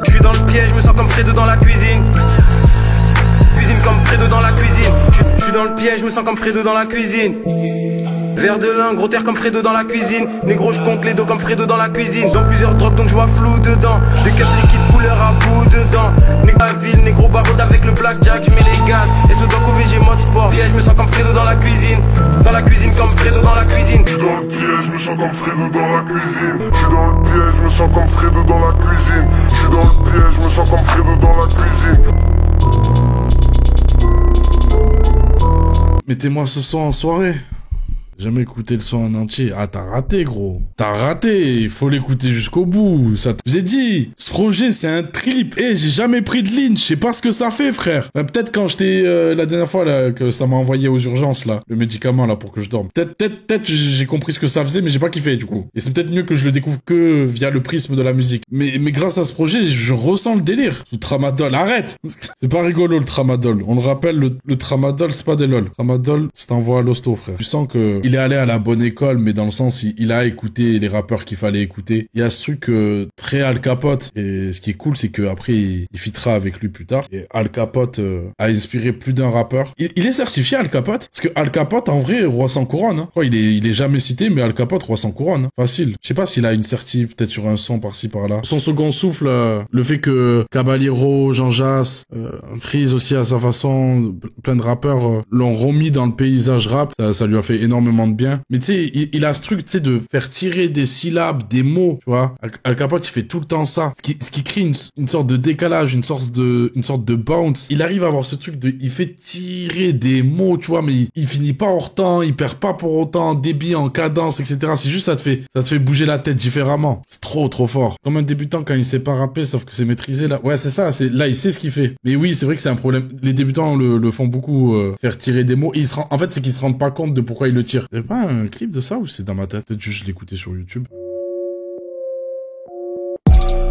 Je suis dans le piège, je me sens comme Fredo dans la cuisine. Cuisine comme Fredo dans la cuisine. Je suis dans le piège, je me sens comme Fredo dans la cuisine. Verre de lin, gros terre comme Fredo dans la cuisine. Négro, je compte les dos comme Fredo dans la cuisine. Dans plusieurs drogues, donc je vois flou dedans. Des cups liquides couleur à bout dedans. Négro la ville, négro barode avec le blackjack, je mets les gaz. Et ce doc au VG mode sport. Piège, je me sens comme Fredo dans la cuisine. Dans la cuisine comme Fredo dans la cuisine. Je suis dans le piège, je me sens comme Fredo dans la cuisine. Je suis dans le piège, je me sens comme Fredo dans la cuisine. Je suis dans le piège, je me sens comme Fredo dans la cuisine. Mettez-moi ce son en soirée. Jamais écouté le son en entier. Ah, t'as raté, gros. T'as raté. Il faut l'écouter jusqu'au bout. Ça, je vous ai dit, ce projet, c'est un trip. Eh, j'ai jamais pris de ligne. Je sais pas ce que ça fait, frère. Peut-être quand j'étais, la dernière fois, là, que ça m'a envoyé aux urgences, là, le médicament, là, pour que je dorme. Peut-être, j'ai compris ce que ça faisait, mais j'ai pas kiffé, du coup. Et c'est peut-être mieux que je le découvre que via le prisme de la musique. Mais grâce à ce projet, je ressens le délire. Sous tramadol, arrête. C'est pas rigolo, le tramadol. On le rappelle, le tramadol, c'est pas des lol. Tramadol, c'est un voie à l'hosto, frère. Tu sens que il est allé à la bonne école, mais dans le sens, il a écouté les rappeurs qu'il fallait écouter. Il y a ce truc très Al Capote. Et ce qui est cool, c'est que après il featera avec lui plus tard. Et Al Capote a inspiré plus d'un rappeur. Il est certifié, Al Capote, parce que Al Capote, en vrai, roi sans couronne. Hein. Il est jamais cité, mais Al Capote, roi sans couronne. Hein. Facile. Je sais pas s'il a une certif, peut-être sur un son par-ci par-là. Son second souffle, le fait que Caballero, Jean Jass, Freeze aussi à sa façon, plein de rappeurs l'ont remis dans le paysage rap. Ça lui a fait énormément de bien. Mais tu sais, il a ce truc, tu sais, de faire tirer des syllabes, des mots, tu vois. Al Capote, il fait tout le temps ça. Ce qui crée une sorte de décalage, une sorte de bounce. Il arrive à avoir ce truc il fait tirer des mots, tu vois, mais il finit pas hors temps, il perd pas pour autant en débit, en cadence, etc. C'est juste, ça te fait bouger la tête différemment. C'est trop fort. Comme un débutant quand il sait pas rapper, sauf que c'est maîtrisé, là. Ouais, c'est ça, là, il sait ce qu'il fait. Mais oui, c'est vrai que c'est un problème. Les débutants le font beaucoup, faire tirer des mots. Et en fait, c'est qu'ils se rendent pas compte de pourquoi ils le tirent. C'est pas un clip de ça ou c'est dans ma tête? Peut-être juste je l'écoutais sur YouTube.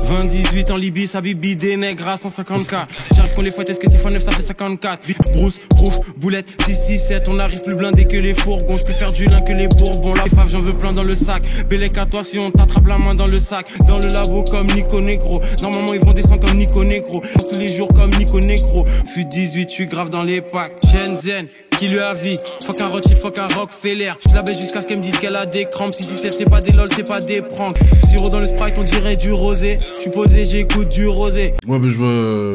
20-18 en Libye, ça bibi des nègres à 154. J'arrive qu'on les fouette, est-ce que c'est x9, ça fait 54. Brousse, prouf, boulette, 6-17. On arrive plus blindé que les fourgons. Je préfère du lin que les bourbons. La fave, j'en veux plein dans le sac. Bélec à toi si on t'attrape la main dans le sac. Dans le labo comme Nico Negro. Normalement ils vont descendre comme Nico Negro. Tous les jours comme Nico Negro. Fut 18, je suis grave dans les packs. Shenzhen. Qui lui a vie, fuck un Rothschild, fuck un Rockefeller. Je la baisse jusqu'à ce qu'elle me dise qu'elle a des crampes. 6-7 c'est pas des lol, c'est pas des pranks. Zéro dans le Sprite, on dirait du rosé. Je suis posé, j'écoute du rosé. Ouais, mais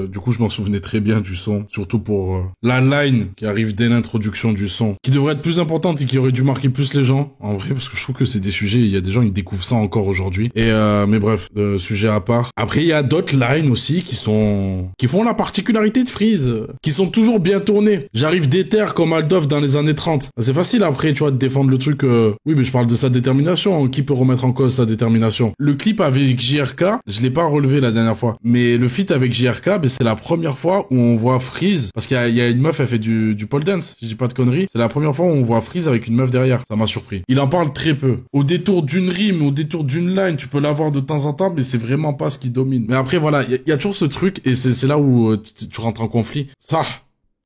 du coup je m'en souvenais très bien du son. Surtout pour la line qui arrive dès l'introduction du son, qui devrait être plus importante et qui aurait dû marquer plus les gens, en vrai, parce que je trouve que c'est des sujets, il y a des gens qui découvrent ça encore aujourd'hui. Et mais bref, sujet à part. Après il y a d'autres lines aussi qui font la particularité de Freeze, qui sont toujours bien tournées. J'arrive déter comme Aldof dans les années 30. C'est facile après, tu vois, de défendre le truc. Oui, mais je parle de sa détermination. Qui peut remettre en cause sa détermination? Le clip avec JRK, je l'ai pas relevé la dernière fois. Mais le feat avec JRK, c'est la première fois où on voit Freeze. Parce qu'il y a une meuf, elle fait du pole dance, si je dis pas de conneries. C'est la première fois où on voit Freeze avec une meuf derrière. Ça m'a surpris. Il en parle très peu. Au détour d'une rime, au détour d'une line, tu peux l'avoir de temps en temps, mais c'est vraiment pas ce qui domine. Mais après, voilà, il y a toujours ce truc, et c'est là où tu rentres en conflit. Ça,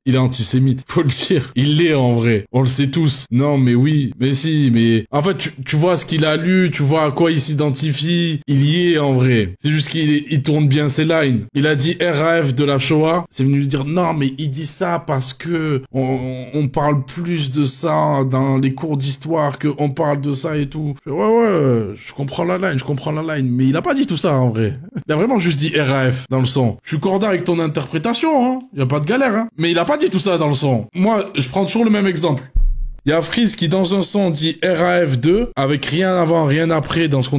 il est antisémite. Faut le dire. Il l'est en vrai. On le sait tous. Non, mais oui. Mais si, mais... En fait, tu vois ce qu'il a lu, tu vois à quoi il s'identifie. Il y est en vrai. C'est juste qu'il tourne bien ses lines. Il a dit RAF de la Shoah. C'est venu lui dire non, mais il dit ça parce que on parle plus de ça dans les cours d'histoire, qu'on parle de ça et tout. Ouais, je comprends la line. Mais il a pas dit tout ça en vrai. Il a vraiment juste dit RAF dans le son. Je suis corda avec ton interprétation, hein. Y a pas de galère, hein. Mais il a pas dit tout ça dans le son. Moi, je prends toujours le même exemple. Il y a Freeze qui dans un son dit RAF2 avec rien avant, rien après dans ce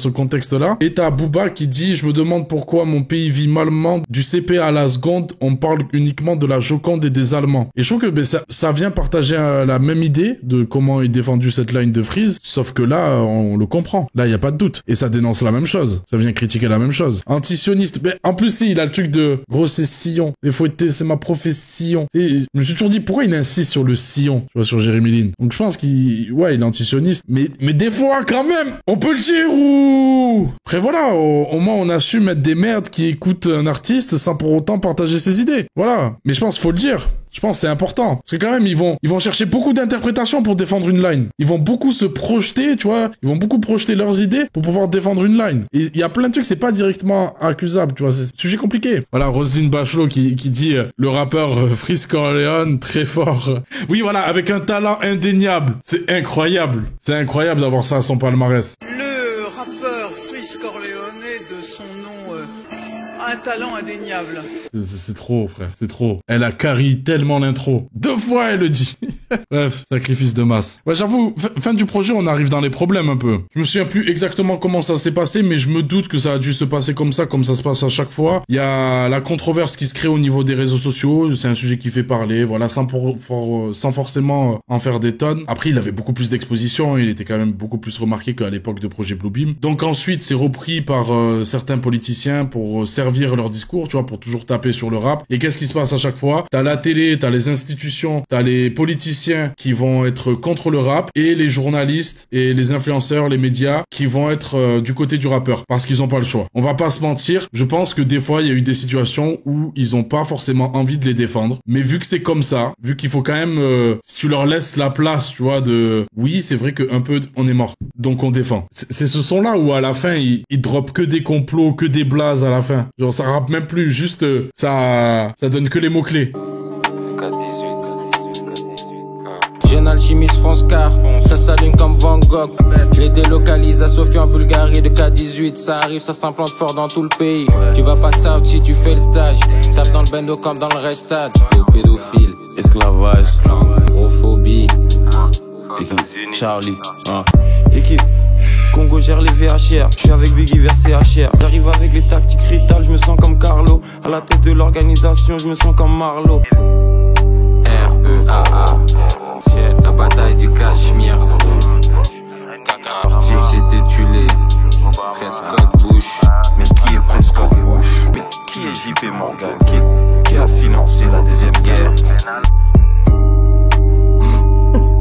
contexte-là. Et t'as Booba qui dit je me demande pourquoi mon pays vit malement du CP à la seconde, on parle uniquement de la Joconde et des Allemands. Et je trouve que ça vient partager la même idée de comment est défendue cette line de Freeze, sauf que là on le comprend. Là il y a pas de doute et ça dénonce la même chose. Ça vient critiquer la même chose. Antisioniste, mais en plus si, il a le truc de gros c'est sillon. Il faut être c'est ma profession. Et je me suis toujours dit pourquoi il insiste sur le sillon, tu vois, sur Jérémy Lin. Donc je pense il est antisioniste, mais des fois quand même, on peut le dire ou... Après voilà, au moins on a su mettre des merdes qui écoutent un artiste sans pour autant partager ses idées. Voilà. Mais je pense faut le dire. Je pense que c'est important. Parce que quand même, ils vont chercher beaucoup d'interprétations pour défendre une line. Ils vont beaucoup se projeter, tu vois. Ils vont beaucoup projeter leurs idées pour pouvoir défendre une line. Et il y a plein de trucs, c'est pas directement accusable, tu vois. C'est un sujet compliqué. Voilà, Roselyne Bachelot qui dit le rappeur Freeze Corleone, très fort. Oui, voilà, avec un talent indéniable. C'est incroyable. C'est incroyable d'avoir ça à son palmarès. Le rappeur Freeze Corleone, de son nom, un talent indéniable. C'est trop, frère. C'est trop. Elle a carry tellement l'intro. 2 fois, elle le dit. Bref, sacrifice de masse. Ouais, j'avoue, fin du projet, on arrive dans les problèmes un peu. Je me souviens plus exactement comment ça s'est passé, mais je me doute que ça a dû se passer comme ça se passe à chaque fois. Il y a la controverse qui se crée au niveau des réseaux sociaux. C'est un sujet qui fait parler, voilà, sans forcément en faire des tonnes. Après, il avait beaucoup plus d'exposition. Il était quand même beaucoup plus remarqué qu'à l'époque de Projet Bluebeam. Donc ensuite, c'est repris par certains politiciens pour servir leur discours, tu vois, pour toujours taper sur le rap. Et qu'est-ce qui se passe à chaque fois? T'as la télé, t'as les institutions, t'as les politiciens qui vont être contre le rap et les journalistes et les influenceurs, les médias qui vont être du côté du rappeur parce qu'ils ont pas le choix. On va pas se mentir, je pense que des fois il y a eu des situations où ils ont pas forcément envie de les défendre, mais vu que c'est comme ça, vu qu'il faut quand même si tu leur laisses la place, tu vois, de oui, c'est vrai que un peu on est mort. Donc on défend. C'est ce son là où à la fin il drop que des complots, que des blazes à la fin. Genre ça rappe même plus, juste ça donne que les mots-clés. Jeune alchimiste fonce car ça s'allume comme Van Gogh. Je les délocalise à Sofia en Bulgarie de K18. Ça arrive, ça s'implante fort dans tout le pays. Tu vas passer out si tu fais le stage. Tape dans le bendo comme dans le restade. Pédophile, esclavage, homophobie. Charlie, équipe Congo gère les VHR, je suis avec Biggie vers CHR. J'arrive avec les tactiques ritales, je me sens comme Carlo. À la tête de l'organisation, je me sens comme Marlo. REAA, la bataille du Cachemire. Société Tulé, Prescott Bush. Mais qui est Prescott Bush? Mais qui est JP Morgan? Qui a financé la deuxième guerre?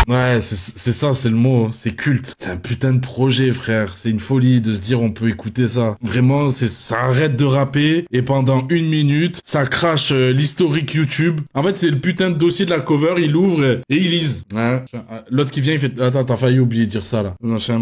Ouais, c'est ça, c'est le mot, c'est culte. C'est un putain de projet, frère. C'est une folie de se dire on peut écouter ça. Vraiment, ça arrête de rapper et pendant 1 minute, ça crache l'historique YouTube. En fait, c'est le putain de dossier de la cover, il ouvre et il lise. Ouais. L'autre qui vient, il fait attends, t'as failli oublier de dire ça là. Machin.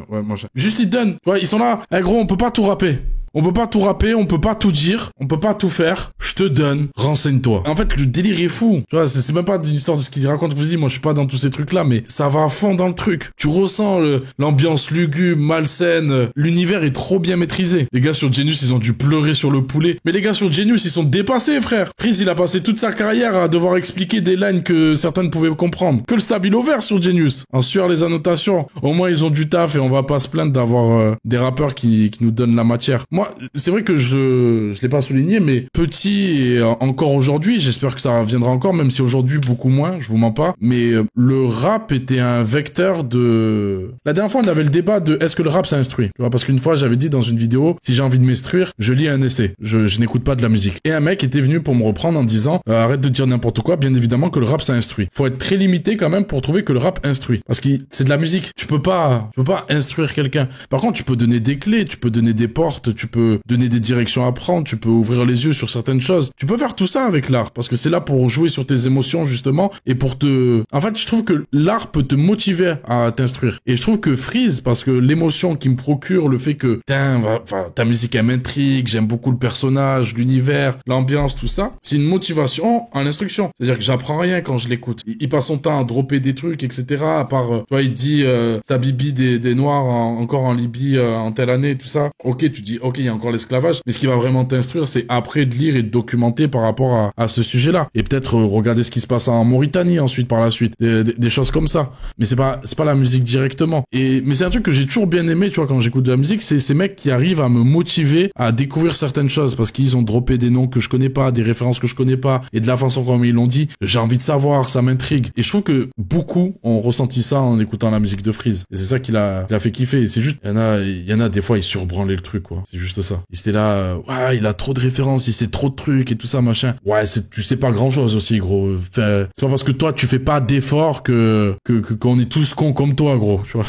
Ouais, machin. Juste il donne. Tu vois, ils sont là. Eh gros, on peut pas tout rapper. On peut pas tout rapper, on peut pas tout dire, on peut pas tout faire. Je te donne, renseigne-toi. En fait, le délire est fou. Tu vois, c'est même pas une histoire de ce qu'ils racontent. Je vous dis, moi, je suis pas dans tous ces trucs-là, mais ça va à fond dans le truc. Tu ressens l'ambiance lugubre, malsaine. L'univers est trop bien maîtrisé. Les gars sur Genius, ils ont dû pleurer sur le poulet. Mais les gars sur Genius, ils sont dépassés, frère. Freeze, il a passé toute sa carrière à devoir expliquer des lines que certains ne pouvaient comprendre. Que le stabilo vert sur Genius. En sueur les annotations. Au moins, ils ont du taf et on va pas se plaindre d'avoir des rappeurs qui nous donnent la matière. Moi, c'est vrai que je l'ai pas souligné, mais petit et encore aujourd'hui, j'espère que ça viendra encore, même si aujourd'hui beaucoup moins, je vous mens pas, mais le rap était un vecteur de... La dernière fois, on avait le débat de est-ce que le rap ça instruit, tu vois, parce qu'une fois, j'avais dit dans une vidéo, si j'ai envie de m'instruire, je lis un essai, je n'écoute pas de la musique. Et un mec était venu pour me reprendre en disant, arrête de dire n'importe quoi, bien évidemment que le rap ça instruit. Faut être très limité quand même pour trouver que le rap instruit, parce que c'est de la musique. Tu peux pas instruire quelqu'un. Par contre, tu peux donner des clés, tu peux donner des portes, tu peux donner des directions à prendre, tu peux ouvrir les yeux sur certaines choses. Tu peux faire tout ça avec l'art, parce que c'est là pour jouer sur tes émotions justement, et pour te... En fait, je trouve que l'art peut te motiver à t'instruire. Et je trouve que Freeze, parce que l'émotion qui me procure, le fait que, ta musique elle m'intrigue, j'aime beaucoup le personnage, l'univers, l'ambiance, tout ça, c'est une motivation en instruction. C'est-à-dire que j'apprends rien quand je l'écoute. Il passe son temps à dropper des trucs, etc. À part, tu vois, il dit sa bibi des Noirs encore en Libye en telle année, tout ça. Ok, tu dis, ok, il y a encore l'esclavage, mais ce qui va vraiment t'instruire, c'est après de lire et de documenter par rapport à ce sujet-là. Et peut-être regarder ce qui se passe en Mauritanie ensuite, par la suite. Des choses comme ça. Mais c'est pas la musique directement. Mais c'est un truc que j'ai toujours bien aimé, tu vois, quand j'écoute de la musique, c'est ces mecs qui arrivent à me motiver à découvrir certaines choses, parce qu'ils ont droppé des noms que je connais pas, des références que je connais pas, et de la façon comme ils l'ont dit, j'ai envie de savoir, ça m'intrigue. Et je trouve que beaucoup ont ressenti ça en écoutant la musique de Freeze. Et c'est ça qui l'a fait kiffer. Et c'est juste, il y en a des fois, ils surbranlaient le truc, quoi. C'est juste ça. Ils étaient là, ouais, il a trop de références, il sait trop de trucs et tout ça, machin. Ouais, tu sais pas grand chose aussi, gros. Enfin, c'est pas parce que toi, tu fais pas d'efforts qu'on est tous cons comme toi, gros, tu vois.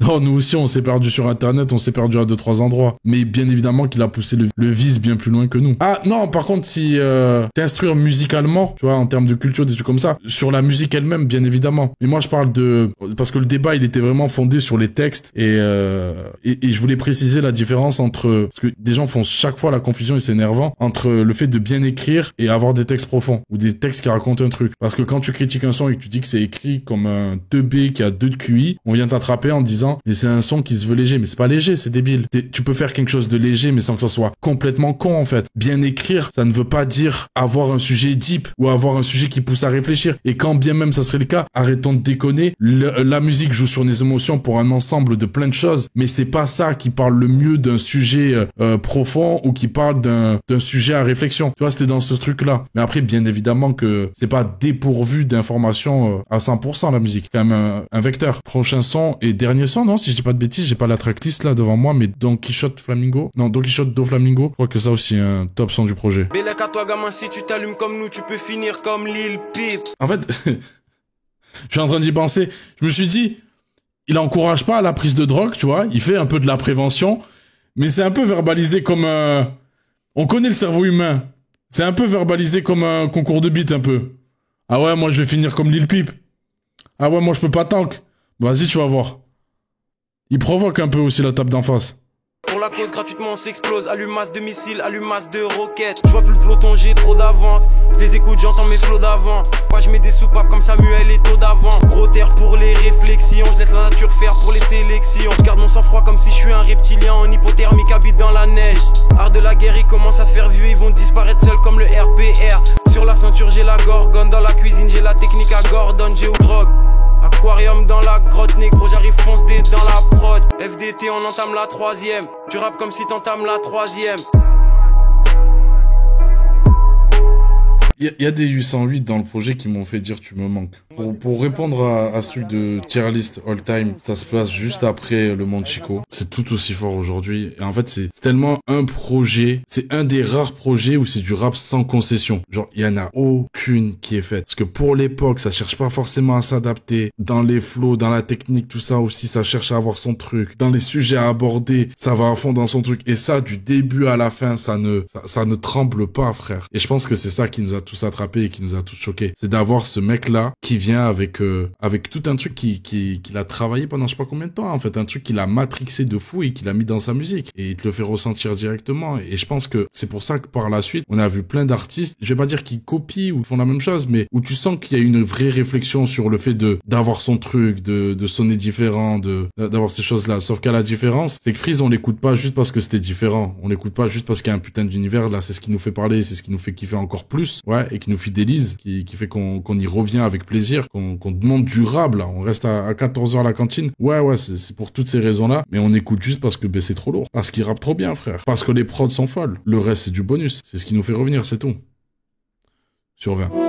Non, nous aussi, on s'est perdu sur Internet, on s'est perdu à 2-3 endroits. Mais bien évidemment qu'il a poussé le vice bien plus loin que nous. Ah, non, par contre, si t'instruire musicalement, tu vois, en termes de culture, des trucs comme ça, sur la musique elle-même, bien évidemment. Mais moi, je parle parce que le débat, il était vraiment fondé sur les textes et je voulais préciser la différence entre, parce que des gens font chaque fois la confusion et c'est énervant, entre le fait de bien écrire et avoir des textes profonds ou des textes qui racontent un truc. Parce que quand tu critiques un son et que tu dis que c'est écrit comme un 2B qui a 2 de QI, on vient t'attraper en disant mais c'est un son qui se veut léger. Mais c'est pas léger, c'est débile. Tu peux faire quelque chose de léger mais sans que ça soit complètement con en fait. Bien écrire, ça ne veut pas dire avoir un sujet deep ou avoir un sujet qui pousse à réfléchir. Et quand bien même ça serait le cas, arrêtons de déconner. La musique joue sur les émotions pour un ensemble de plein de choses, mais c'est pas ça qui parle le mieux d'un sujet profond ou qui parle d'un sujet à réflexion. Tu vois, c'était dans ce truc-là. Mais après, bien évidemment que c'est pas dépourvu d'informations à 100% la musique. C'est quand même un vecteur. Prochain son et dernier son, non, si je dis pas de bêtises, j'ai pas la tracklist là devant moi, mais Don Quichotte Flamingo. Non, Don Quichotte do Flamingo. Je crois que ça aussi un top son du projet. Bélec à toi, gamin, si tu t'allumes comme nous, tu peux finir comme Lil Peep. En fait, je suis en train d'y penser. Je me suis dit, il encourage pas la prise de drogue, tu vois. Il fait un peu de la prévention, mais c'est un peu verbalisé comme on connaît le cerveau humain. C'est un peu verbalisé comme un concours de beat, un peu. Ah ouais, moi je vais finir comme Lil Peep. Ah ouais, moi je peux pas tank. Vas-y, tu vas voir. Il provoque un peu aussi la tape d'en face. Pour la cause, gratuitement on s'explose. Allumasse de missiles, allumasse de roquettes. Je vois plus le peloton, j'ai trop d'avance. Je les écoute, j'entends mes flots d'avant. Moi je mets des soupapes comme Samuel Eto'o d'avant. Gros terre pour les réflexions. Je laisse la nature faire pour les sélections. Je garde mon sang-froid comme si je suis un reptilien en hypothermique, habite dans la neige. Art de la guerre, ils commencent à se faire vieux. Ils vont disparaître seuls comme le RPR. Sur la ceinture j'ai la gorgone. Dans la cuisine j'ai la technique à Gordon. J'ai ou drogue. Aquarium dans la grotte, négro, j'arrive fonce D dans la prod. FDT, on entame la 3e. Tu rappes comme si t'entames la 3e. Il y a des 808 dans le projet qui m'ont fait dire tu me manques. Pour répondre à celui de tier list all time, ça se place juste après le Monde Chico. C'est tout aussi fort aujourd'hui. Et en fait, c'est tellement un projet, c'est un des rares projets où c'est du rap sans concession. Genre, il y en a aucune qui est faite. Parce que pour l'époque, ça cherche pas forcément à s'adapter. Dans les flows, dans la technique, tout ça aussi, ça cherche à avoir son truc. Dans les sujets à aborder, ça va à fond dans son truc. Et ça, du début à la fin, ça ne tremble pas, frère. Et je pense que c'est ça qui nous a tous attrapés et qui nous a tous choqués. C'est d'avoir ce mec-là qui vient avec tout un truc qu'il a travaillé pendant je sais pas combien de temps, en fait. Un truc qu'il a matrixé de fou et qu'il a mis dans sa musique. Et il te le fait ressentir directement. Et je pense que c'est pour ça que par la suite, on a vu plein d'artistes, je vais pas dire qu'ils copient ou font la même chose, mais où tu sens qu'il y a une vraie réflexion sur le fait d'avoir son truc, de sonner différent, d'avoir ces choses-là. Sauf qu'à la différence, c'est que Freeze, on l'écoute pas juste parce que c'était différent. On l'écoute pas juste parce qu'il y a un putain d'univers, là, c'est ce qui nous fait parler, c'est ce qui nous fait kiffer encore plus. Ouais, et qui nous fidélise, qui fait qu'on y revient avec plaisir, qu'on demande durable, là. On reste à 14h à la cantine. Ouais, c'est pour toutes ces raisons-là. Mais on écoute juste parce que c'est trop lourd. Parce qu'il rappe trop bien, frère. Parce que les prods sont folles. Le reste, c'est du bonus. C'est ce qui nous fait revenir, c'est tout. Sur 20.